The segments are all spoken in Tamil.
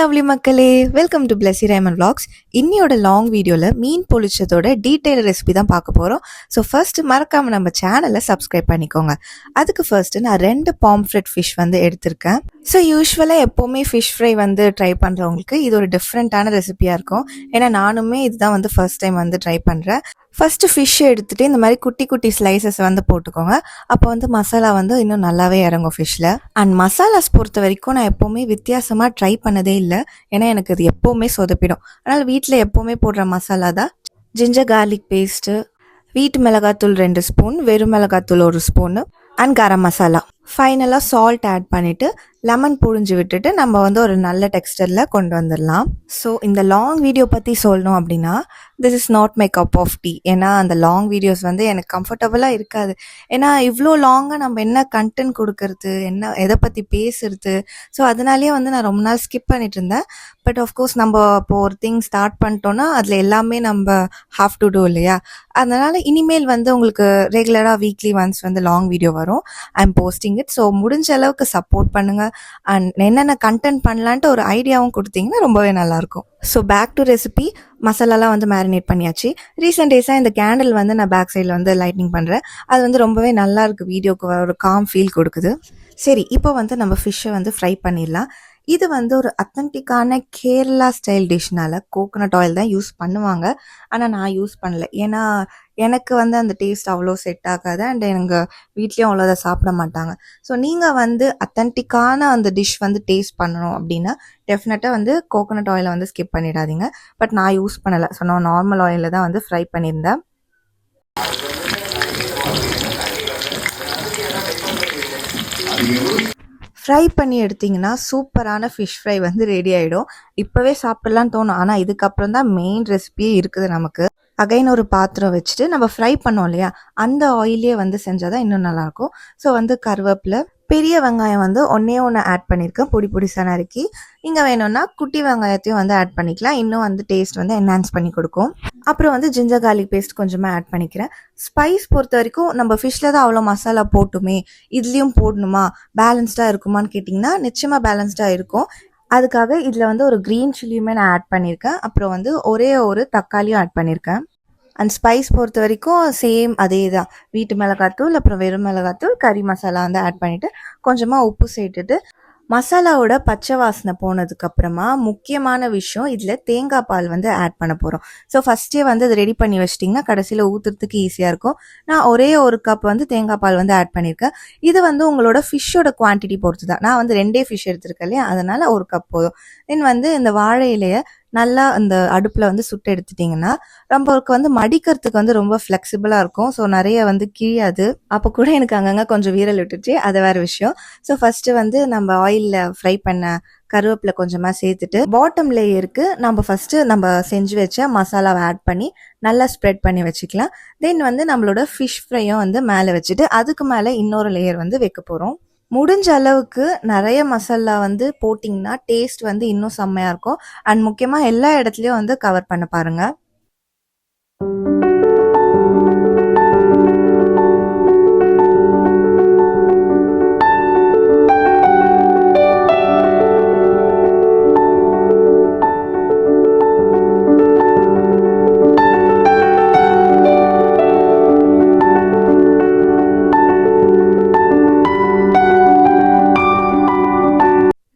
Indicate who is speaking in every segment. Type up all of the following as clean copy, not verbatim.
Speaker 1: லவ்லி மக்களே, welcome to Blessy Raymon vlogs. இன்னியோட லாங் வீடியோவில் மீன் பொழிச்சதோட டீட்டெயில் ரெசிபி தான் பார்க்க போகிறோம். ஸோ ஃபர்ஸ்ட் மறக்காமல் நம்ம சேனலை சப்ஸ்கிரைப் பண்ணிக்கோங்க. அதுக்கு ஃபர்ஸ்ட் நான் 2 பாம்ஃப்ரெட் ஃபிஷ் வந்து எடுத்திருக்கேன். ஸோ யூஸ்வலாக எப்போவுமே ஃபிஷ் ஃப்ரை வந்து ட்ரை பண்ணுறவங்களுக்கு இது ஒரு டிஃப்ரெண்ட்டான ரெசிபியாக இருக்கும். ஏன்னா நானுமே இதுதான் வந்து ஃபர்ஸ்ட் டைம் வந்து ட்ரை பண்ணுறேன். ஃபஸ்ட்டு ஃபிஷ் எடுத்துகிட்டு இந்த மாதிரி குட்டி குட்டி ஸ்லைசஸ் வந்து போட்டுக்கோங்க. அப்போ வந்து மசாலா வந்து இன்னும் நல்லாவே இறங்கும் ஃபிஷ்ஷில். அண்ட் மசாலாஸ் பொறுத்த வரைக்கும் நான் எப்போவுமே வித்தியாசமாக ட்ரை பண்ணதே இல்லை. ஏன்னா எனக்கு அது எப்போவுமே சொதப்பிடும். அதனால் வீட்டில் எப்போவுமே போடுற மசாலா தான் ஜிஞ்சர் கார்லிக் பேஸ்ட்டு, வீட்டு மிளகாத்தூள் 2 ஸ்பூன், வெறும் மிளகாத்தூள் 1 ஸ்பூனு அண்ட் கரம் மசாலா. ஃபைனலாக சால்ட் ஆட் பண்ணிவிட்டு லெமன் புழிஞ்சு விட்டுட்டு நம்ம வந்து ஒரு நல்ல டெக்ஸ்டரில் கொண்டு வந்துடலாம். ஸோ இந்த லாங் வீடியோ பற்றி சொல்லணும் அப்படின்னா this is not my cup of tea. ஏன்னா அந்த லாங் வீடியோஸ் வந்து எனக்கு கம்ஃபர்டபுளாக இருக்காது. ஏன்னா இவ்வளோ லாங்காக நம்ம என்ன கண்டென்ட் கொடுக்கறது, என்ன எதை பற்றி பேசுறது, ஸோ அதனாலேயே வந்து நான் ரொம்ப நாள் ஸ்கிப் பண்ணிட்டு இருந்தேன். பட் ஆஃப்கோர்ஸ் நம்ம இப்போ ஒரு திங் ஸ்டார்ட் பண்ணிட்டோன்னா அதில் எல்லாமே நம்ம ஹாவ் டு டூ இல்லையா. அதனால் இனிமேல் வந்து உங்களுக்கு ரெகுலராக வீக்லி ஒன்ஸ் வந்து லாங் வீடியோ வரும். I am posting it. So முடிஞ்ச அளவுக்கு சப்போர்ட் பண்ணுங்கள். அண்ட் என்னென்ன கண்டென்ட் பண்ணலான்ட்டு ஒரு ஐடியாவும் கொடுத்தீங்கன்னா ரொம்பவே நல்லாயிருக்கும். So back to recipe. மசாலாலாம் வந்து மேரினேட் பண்ணியாச்சு. ரீசெண்ட் டேஸாக இந்த கேண்டில் வந்து நான் பேக் சைடில் வந்து லைட்னிங் பண்ணுறேன். அது வந்து ரொம்பவே நல்லா இருக்குது. வீடியோக்கு ஒரு காம் ஃபீல் கொடுக்குது. சரி, இப்போ வந்து நம்ம ஃபிஷ்ஷை வந்து ஃப்ரை பண்ணிடலாம். இது வந்து ஒரு அத்தன்டிக்கான கேரளா ஸ்டைல் டிஷ்னால கோகோனட் ஆயில் தான் யூஸ் பண்ணுவாங்க. ஆனால் நான் யூஸ் பண்ணல. ஏன்னா எனக்கு வந்து அந்த டேஸ்ட் அவ்வளோ செட் ஆகாது. அண்ட் எங்கள் வீட்லேயும் அவ்வளோ அதை சாப்பிட மாட்டாங்க. ஸோ நீங்கள் வந்து அத்தன்டிக்கான அந்த டிஷ் வந்து டேஸ்ட் பண்ணணும் அப்படின்னா டெஃபினட்டாக வந்து கோகோனட் ஆயிலை வந்து ஸ்கிப் பண்ணிடாதீங்க. பட் நான் யூஸ் பண்ணலை. ஸோ நான் நார்மல் ஆயிலில் தான் வந்து ஃப்ரை பண்ணியிருந்தேன். ஃப்ரை பண்ணி எடுத்திங்கன்னா சூப்பரான ஃபிஷ் ஃப்ரை வந்து ரெடி ஆகிடும். இப்போவே சாப்பிட்லான்னு தோணும். ஆனால் இதுக்கப்புறம் தான் மெயின் ரெசிபியே இருக்குது நமக்கு. அகைன் ஒரு பாத்திரம் வச்சுட்டு நம்ம ஃப்ரை பண்ணோம் இல்லையா, அந்த ஆயிலே வந்து செஞ்சால் தான் இன்னும் நல்லாயிருக்கும். ஸோ வந்து கருவேப்பிலை, பெரிய வெங்காயம் வந்து ஒன்றே ஆட் பண்ணியிருக்கேன், பொடி பொடிசாக நறுக்கி. இங்கே வேணும்னா குட்டி வெங்காயத்தையும் வந்து ஆட் பண்ணிக்கலாம். இன்னும் வந்து டேஸ்ட் வந்து என்ஹான்ஸ் பண்ணி கொடுக்கும். அப்புறம் வந்து ஜிஞ்சர் கார்லிக் பேஸ்ட் கொஞ்சமாக ஆட் பண்ணிக்கிறேன். ஸ்பைஸ் பொறுத்த வரைக்கும் நம்ம ஃபிஷ்ஷில் தான் அவ்வளோ மசாலா போட்டுமே, இதுலேயும் போடணுமா, பேலன்ஸ்டாக இருக்குமான்னு கேட்டிங்கன்னா நிச்சயமாக பேலன்ஸ்டாக இருக்கும். அதுக்காக இதில் வந்து ஒரு க்ரீன் சில்லியுமே நான் ஆட் பண்ணியிருக்கேன். அப்புறம் வந்து ஒரே ஒரு தக்காளியும் ஆட் பண்ணியிருக்கேன். அண்ட் ஸ்பைஸ் பொறுத்த வரைக்கும் சேம் அதே தான். வீட்டு மிளகாத்தூள், அப்புறம் வெறும் மிளகாத்தூள், கறி மசாலா வந்து ஆட் பண்ணிவிட்டு கொஞ்சமாக உப்பு சேர்த்துட்டு மசாலாவோட பச்சை வாசனை போனதுக்கப்புறமா முக்கியமான விஷயம், இதில் தேங்காய் பால் வந்து ஆட் பண்ண போகிறோம். ஸோ ஃபஸ்ட்டே வந்து அது ரெடி பண்ணி வச்சிட்டிங்கன்னா கடைசியில் ஊற்றுறதுக்கு ஈஸியாக இருக்கும். நான் ஒரே ஒரு கப் வந்து தேங்காய் பால் வந்து ஆட் பண்ணியிருக்கேன். இது வந்து உங்களோட ஃபிஷ்ஷோட குவான்டிட்டி பொறுத்து தான். நான் வந்து 2 ஃபிஷ் எடுத்திருக்கேன் இல்லையா, அதனால் 1 கப் போதும். தென் வந்து இந்த வாழை இலையை நல்லா அந்த அடுப்பில் வந்து சுட்டு எடுத்துட்டிங்கன்னா நம்மளுக்கு வந்து மடிக்கிறதுக்கு வந்து ரொம்ப ஃப்ளெக்சிபிளாக இருக்கும். ஸோ நிறைய வந்து கிழியாது. அப்போ கூட எனக்கு அங்கங்கே கொஞ்சம் வீரல் விட்டுச்சு, அது வேறு விஷயம். ஸோ ஃபஸ்ட்டு வந்து நம்ம ஆயிலில் ஃப்ரை பண்ண கருவேப்பிலை கொஞ்சமாக சேர்த்துட்டு பாட்டம் லேயருக்கு நம்ம செஞ்சு வச்ச மசாலாவை ஆட் பண்ணி நல்லா ஸ்ப்ரெட் பண்ணி வச்சுக்கலாம். தென் வந்து நம்மளோட ஃபிஷ் ஃப்ரையும் வந்து மேலே வச்சுட்டு அதுக்கு மேலே இன்னொரு லேயர் வந்து வைக்க போகிறோம். முடிஞ்ச அளவுக்கு நிறைய மசாலா வந்து போட்டிங்கன்னா டேஸ்ட் வந்து இன்னும் செம்மையாக இருக்கும். அண்ட் முக்கியமாக எல்லா இடத்துலையும் வந்து கவர் பண்ண பாருங்கள்.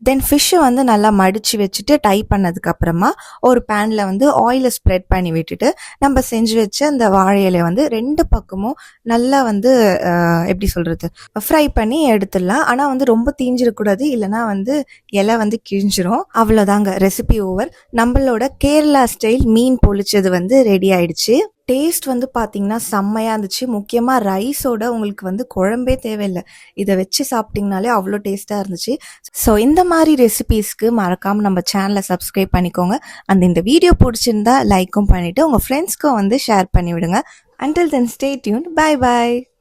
Speaker 1: தென் ஃபிஷ்ஷை வந்து நல்லா மடித்து வச்சுட்டு டை பண்ணதுக்கப்புறமா ஒரு பேனில் வந்து ஆயிலை ஸ்ப்ரெட் பண்ணி விட்டுட்டு நம்ம செஞ்சு வச்ச அந்த வாழை இலையை வந்து 2 பக்கமும் நல்லா வந்து எப்படி சொல்கிறது, ஃப்ரை பண்ணி எடுத்துடலாம். ஆனால் வந்து ரொம்ப தீஞ்சிடக்கூடாது, இல்லைனா வந்து இலை வந்து கிழிஞ்சிரும். அவ்வளோதாங்க, ரெசிபி ஓவர். நம்மளோட கேரளா ஸ்டைல் மீன் பொழிச்சது வந்து ரெடி ஆயிடுச்சு. டேஸ்ட் வந்து பார்த்திங்கன்னா செம்மையாக இருந்துச்சு. முக்கியமாக ரைஸோட உங்களுக்கு வந்து குழம்பே தேவையில்லை, இதை வச்சு சாப்பிட்டிங்கனாலே அவ்வளோ டேஸ்ட்டாக இருந்துச்சு. ஸோ இந்த மாதிரி ரெசிபீஸ்க்கு மறக்காமல் நம்ம சேனலை சப்ஸ்கிரைப் பண்ணிக்கோங்க. இந்த வீடியோ பிடிச்சிருந்தா லைக்கும் பண்ணிவிட்டு உங்கள் ஃப்ரெண்ட்ஸ்க்கும் வந்து ஷேர் பண்ணிவிடுங்க. Until then, stay tuned. Bye bye.